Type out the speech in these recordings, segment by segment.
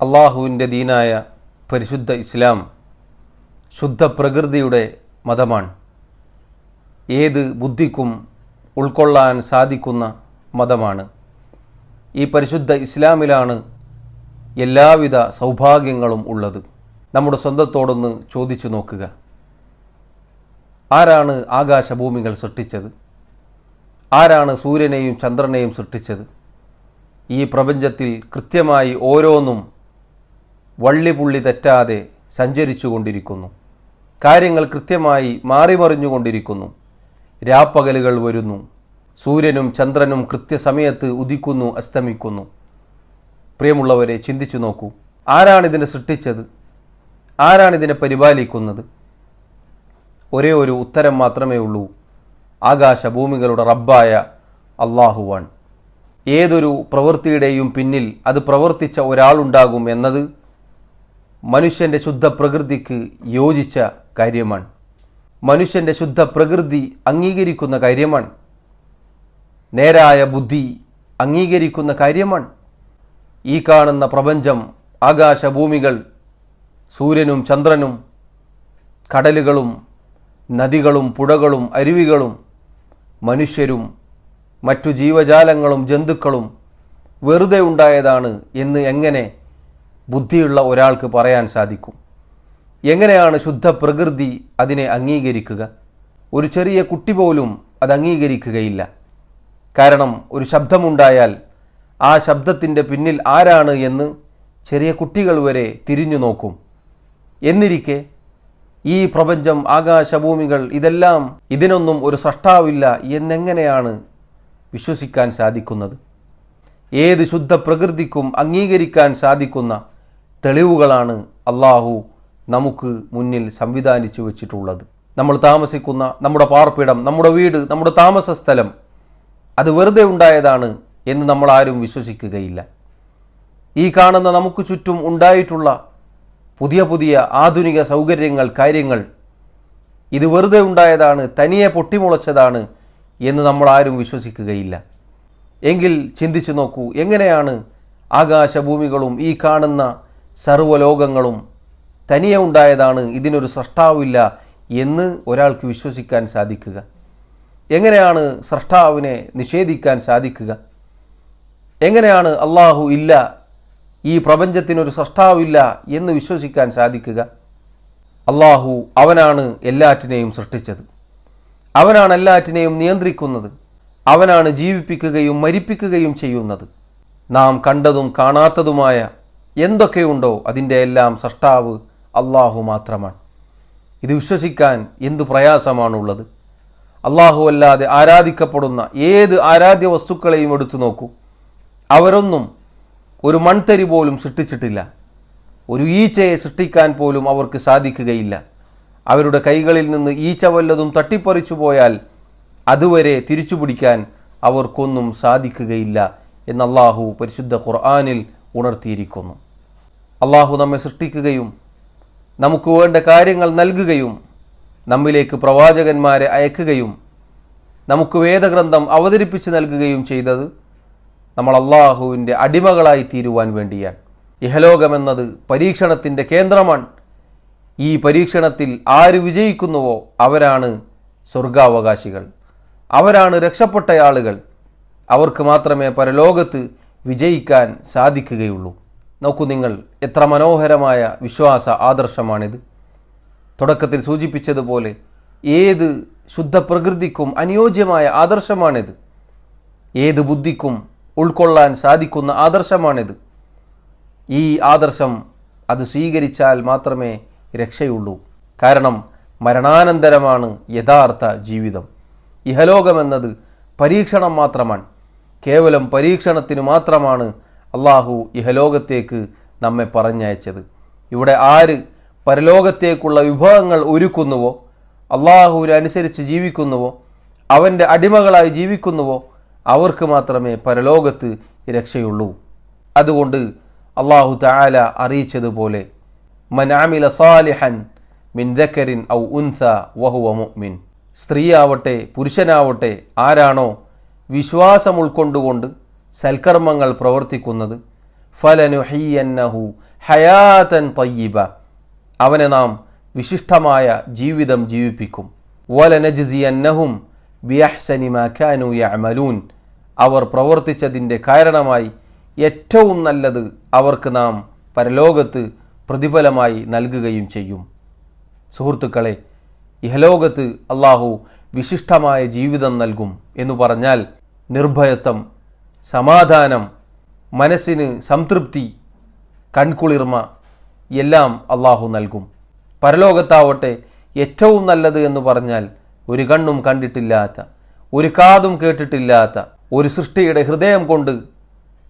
അള്ളാഹുവിൻ്റെ ദീനായ പരിശുദ്ധ ഇസ്ലാം ശുദ്ധ പ്രകൃതിയുടെ മതമാണ്. ഏത് ബുദ്ധിക്കും ഉൾക്കൊള്ളാൻ സാധിക്കുന്ന മതമാണ്. ഈ പരിശുദ്ധ ഇസ്ലാമിലാണ് എല്ലാവിധ സൗഭാഗ്യങ്ങളും ഉള്ളത്. നമ്മുടെ സ്വന്തത്തോടൊന്ന് ചോദിച്ചു നോക്കുക. ആരാണ് ആകാശഭൂമികൾ സൃഷ്ടിച്ചത്? ആരാണ് സൂര്യനെയും ചന്ദ്രനെയും സൃഷ്ടിച്ചത്? ഈ പ്രപഞ്ചത്തിൽ കൃത്യമായി ഓരോന്നും വള്ളിപുള്ളി തെറ്റാതെ സഞ്ചരിച്ചു കൊണ്ടിരിക്കുന്നു. കാര്യങ്ങൾ കൃത്യമായി മാറിമറിഞ്ഞുകൊണ്ടിരിക്കുന്നു. രാപ്പകലുകൾ വരുന്നു. സൂര്യനും ചന്ദ്രനും കൃത്യസമയത്ത് ഉദിക്കുന്നു, അസ്തമിക്കുന്നു. പ്രിയമുള്ളവരെ, ചിന്തിച്ചു നോക്കൂ. ആരാണിതിനെ സൃഷ്ടിച്ചത്? ആരാണിതിനെ പരിപാലിക്കുന്നത്? ഒരേ ഒരു ഉത്തരം മാത്രമേ ഉള്ളൂ. ആകാശഭൂമികളുടെ റബ്ബായ അള്ളാഹുവാൻ. ഏതൊരു പ്രവൃത്തിയുടെയും പിന്നിൽ അത് പ്രവർത്തിച്ച ഒരാളുണ്ടാകും എന്നത് മനുഷ്യൻ്റെ ശുദ്ധ പ്രകൃതിക്ക് യോജിച്ച കാര്യമാണ്. മനുഷ്യൻ്റെ ശുദ്ധ പ്രകൃതി അംഗീകരിക്കുന്ന കാര്യമാണ്. നേരായ ബുദ്ധി അംഗീകരിക്കുന്ന കാര്യമാണ്. ഈ കാണുന്ന പ്രപഞ്ചം, ആകാശഭൂമികൾ, സൂര്യനും ചന്ദ്രനും, കടലുകളും നദികളും പുഴകളും അരുവികളും മനുഷ്യരും മറ്റു ജീവജാലങ്ങളും ജന്തുക്കളും വെറുതെ ഉണ്ടായതാണ് എന്ന് എങ്ങനെ ബുദ്ധിയുള്ള ഒരാൾക്ക് പറയാൻ സാധിക്കും? എങ്ങനെയാണ് ശുദ്ധ പ്രകൃതി അതിനെ അംഗീകരിക്കുക? ഒരു ചെറിയ കുട്ടി പോലും അത് അംഗീകരിക്കുകയില്ല. കാരണം ഒരു ശബ്ദമുണ്ടായാൽ ആ ശബ്ദത്തിൻ്റെ പിന്നിൽ ആരാണ് എന്ന് ചെറിയ കുട്ടികൾ വരെ തിരിഞ്ഞു നോക്കും. എന്നിരിക്കെ ഈ പ്രപഞ്ചം, ആകാശഭൂമികൾ, ഇതെല്ലാം, ഇതിനൊന്നും ഒരു സൃഷ്ടാവില്ല എന്നെങ്ങനെയാണ് വിശ്വസിക്കാൻ സാധിക്കുന്നത്? ഏത് ശുദ്ധ പ്രകൃതിക്കും അംഗീകരിക്കാൻ സാധിക്കുന്ന തെളിവുകളാണ് അള്ളാഹു നമുക്ക് മുന്നിൽ സംവിധാനിച്ചു വച്ചിട്ടുള്ളത്. നമ്മൾ താമസിക്കുന്ന നമ്മുടെ പാർപ്പിടം, നമ്മുടെ വീട്, നമ്മുടെ താമസ സ്ഥലം അത് വെറുതെ ഉണ്ടായതാണ് എന്ന് നമ്മൾ ആരും വിശ്വസിക്കുകയില്ല. ഈ കാണുന്ന നമുക്ക് ചുറ്റും ഉണ്ടായിട്ടുള്ള പുതിയ പുതിയ ആധുനിക സൗകര്യങ്ങൾ, കാര്യങ്ങൾ, ഇത് വെറുതെ ഉണ്ടായതാണ്, തനിയെ പൊട്ടിമുളച്ചതാണ് എന്ന് നമ്മൾ ആരും വിശ്വസിക്കുകയില്ല. എങ്കിൽ ചിന്തിച്ചു നോക്കൂ, എങ്ങനെയാണ് ആകാശഭൂമികളും ഈ കാണുന്ന സർവ്വലോകങ്ങളും തനിയെ ഉണ്ടായതാണ്, ഇതിനൊരു സൃഷ്ടാവില്ല എന്ന് ഒരാൾക്ക് വിശ്വസിക്കാൻ സാധിക്കുക? എങ്ങനെയാണ് സൃഷ്ടാവിനെ നിഷേധിക്കാൻ സാധിക്കുക? എങ്ങനെയാണ് അള്ളാഹു ഇല്ല, ഈ പ്രപഞ്ചത്തിനൊരു സൃഷ്ടാവില്ല എന്ന് വിശ്വസിക്കാൻ സാധിക്കുക? അള്ളാഹു അവനാണ് എല്ലാറ്റിനെയും സൃഷ്ടിച്ചത്. അവനാണ് എല്ലാറ്റിനെയും നിയന്ത്രിക്കുന്നത്. അവനാണ് ജീവിപ്പിക്കുകയും മരിപ്പിക്കുകയും ചെയ്യുന്നത്. നാം കണ്ടതും കാണാത്തതുമായ എന്തൊക്കെയുണ്ടോ അതിൻ്റെ എല്ലാം സൃഷ്ടാവ് അള്ളാഹു മാത്രമാണ്. ഇത് വിശ്വസിക്കാൻ എന്തു പ്രയാസമാണുള്ളത്? അള്ളാഹു അല്ലാതെ ആരാധിക്കപ്പെടുന്ന ഏത് ആരാധ്യ വസ്തുക്കളെയും എടുത്തു നോക്കൂ. അവരൊന്നും ഒരു മൺതരി പോലും സൃഷ്ടിച്ചിട്ടില്ല. ഒരു ഈച്ചയെ സൃഷ്ടിക്കാൻ പോലും അവർക്ക് സാധിക്കുകയില്ല. അവരുടെ കൈകളിൽ നിന്ന് ഈച്ച വല്ലതും തട്ടിപ്പറിച്ചു പോയാൽ അതുവരെ തിരിച്ചു പിടിക്കാൻ അവർക്കൊന്നും സാധിക്കുകയില്ല എന്ന് അള്ളാഹു പരിശുദ്ധ ഖുർആനിൽ ഉണർത്തിയിരിക്കുന്നു. അള്ളാഹു നമ്മെ സൃഷ്ടിക്കുകയും നമുക്ക് വേണ്ട കാര്യങ്ങൾ നൽകുകയും നമ്മിലേക്ക് പ്രവാചകന്മാരെ അയക്കുകയും നമുക്ക് വേദഗ്രന്ഥം അവതരിപ്പിച്ച് നൽകുകയും ചെയ്തത് നമ്മൾ അള്ളാഹുവിൻ്റെ അടിമകളായി തീരുവാൻ വേണ്ടിയാണ്. ഇഹലോകമെന്നത് പരീക്ഷണത്തിൻ്റെ കേന്ദ്രമാണ്. ഈ പരീക്ഷണത്തിൽ ആര് വിജയിക്കുന്നുവോ അവരാണ് സ്വർഗാവകാശികൾ, അവരാണ് രക്ഷപ്പെട്ട ആളുകൾ. അവർക്ക് മാത്രമേ പരലോകത്ത് വിജയിക്കാൻ സാധിക്കുകയുള്ളൂ. നോക്കൂ നിങ്ങൾ, എത്ര മനോഹരമായ വിശ്വാസ ആദർശമാണിത്. തുടക്കത്തിൽ സൂചിപ്പിച്ചതുപോലെ ഏത് ശുദ്ധ പ്രകൃതിക്കും അനുയോജ്യമായ ആദർശമാണിത്. ഏത് ബുദ്ധിക്കും ഉൾക്കൊള്ളാൻ സാധിക്കുന്ന ആദർശമാണിത്. ഈ ആദർശം അത് സ്വീകരിച്ചാൽ മാത്രമേ രക്ഷയുള്ളൂ. കാരണം മരണാനന്തരമാണ് യഥാർത്ഥ ജീവിതം. ഇഹലോകമെന്നത് പരീക്ഷണം മാത്രമാണ്. കേവലം പരീക്ഷണത്തിന് മാത്രമാണ് അള്ളാഹു ഇഹലോകത്തേക്ക് നമ്മെ പറഞ്ഞയച്ചത്. ഇവിടെ ആര് പരലോകത്തേക്കുള്ള വിഭവങ്ങൾ ഒരുക്കുന്നുവോ, അള്ളാഹുവിനനുസരിച്ച് ജീവിക്കുന്നുവോ, അവൻ്റെ അടിമകളായി ജീവിക്കുന്നുവോ അവർക്ക് മാത്രമേ പരലോകത്ത് രക്ഷയുള്ളൂ. അതുകൊണ്ട് അള്ളാഹു തആല അറിയിച്ചതുപോലെ മൻ അമില സാലിഹൻ മിൻ ദക്കറിൻ ഔ ഉൻസ വഹുവ മുഅ്മിൻ, സ്ത്രീയാവട്ടെ പുരുഷനാവട്ടെ ആരാണോ വിശ്വാസം ഉൾക്കൊണ്ടുകൊണ്ട് സൽക്കർമ്മങ്ങൾ പ്രവർത്തിക്കുന്നത്, ഫലനുഹിയന്നഹു ഹയാതൻ തയ്യിബ, അവനെ നാം വിശിഷ്ടമായ ജീവിതം ജീവിപ്പിക്കും. വലനജ്സിയന്നഹും ബിഅഹ്സനി മാ കാനൂ യഅമലൂൻ, അവർ പ്രവർത്തിച്ചതിൻ്റെ കാരണമായി ഏറ്റവും നല്ലത് അവർക്ക് നാം പരലോകത്ത് പ്രതിഫലമായി നൽകുകയും ചെയ്യും. സുഹൃത്തുക്കളെ, ഇഹലോകത്ത് അള്ളാഹു വിശിഷ്ടമായ ജീവിതം നൽകും എന്ന് പറഞ്ഞാൽ നിർഭയത്വം, സമാധാനം, മനസ്സിന് സംതൃപ്തി, കൺകുളിർമ എല്ലാം അള്ളാഹു നൽകും. പരലോകത്താവട്ടെ ഏറ്റവും നല്ലത് എന്ന് പറഞ്ഞാൽ ഒരു കണ്ണും കണ്ടിട്ടില്ലാത്ത, ഒരു കാതും കേട്ടിട്ടില്ലാത്ത, ഒരു സൃഷ്ടിയുടെ ഹൃദയം കൊണ്ട്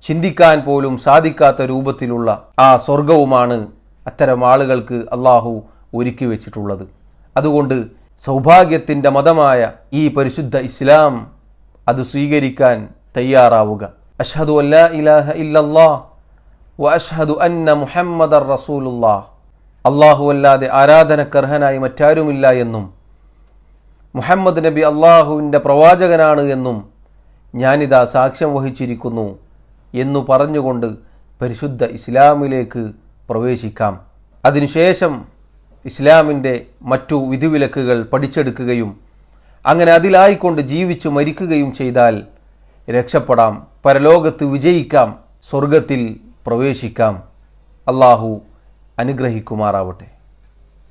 ചിന്തിക്കാൻ പോലും സാധിക്കാത്ത രൂപത്തിലുള്ള ആ സ്വർഗവുമാണ് അത്തരം ആളുകൾക്ക് അള്ളാഹു ഒരുക്കി വെച്ചിട്ടുള്ളത്. അതുകൊണ്ട് സൗഭാഗ്യത്തിൻ്റെ മതമായ ഈ പരിശുദ്ധ ഇസ്ലാം അത് സ്വീകരിക്കാൻ തയ്യാറാവുക. അഷ്ഹദു അല്ലാ ഇലാഹ ഇല്ലല്ലാഹ് വ അഷ്ഹദു അന്ന മുഹമ്മദർ റസൂലുള്ളാഹ്, അള്ളാഹു അല്ലാതെ ആരാധനക്കർഹനായി മറ്റാരുമില്ല എന്നും മുഹമ്മദ് നബി അള്ളാഹുവിൻ്റെ പ്രവാചകനാണ് എന്നും ഞാനിതാ സാക്ഷ്യം വഹിച്ചിരിക്കുന്നു എന്നു പറഞ്ഞുകൊണ്ട് പരിശുദ്ധ ഇസ്ലാമിലേക്ക് പ്രവേശിക്കാം. അതിനുശേഷം ഇസ്ലാമിൻ്റെ മറ്റു വിധിവിലക്കുകൾ പഠിച്ചെടുക്കുകയും അങ്ങനെ അതിലായിക്കൊണ്ട് ജീവിച്ചു മരിക്കുകയും ചെയ്താൽ രക്ഷപ്പെടാം, പരലോകത്ത് വിജയിക്കാം, സ്വർഗത്തിൽ പ്രവേശിക്കാം. അള്ളാഹു അനുഗ്രഹിക്കുമാറാവട്ടെ.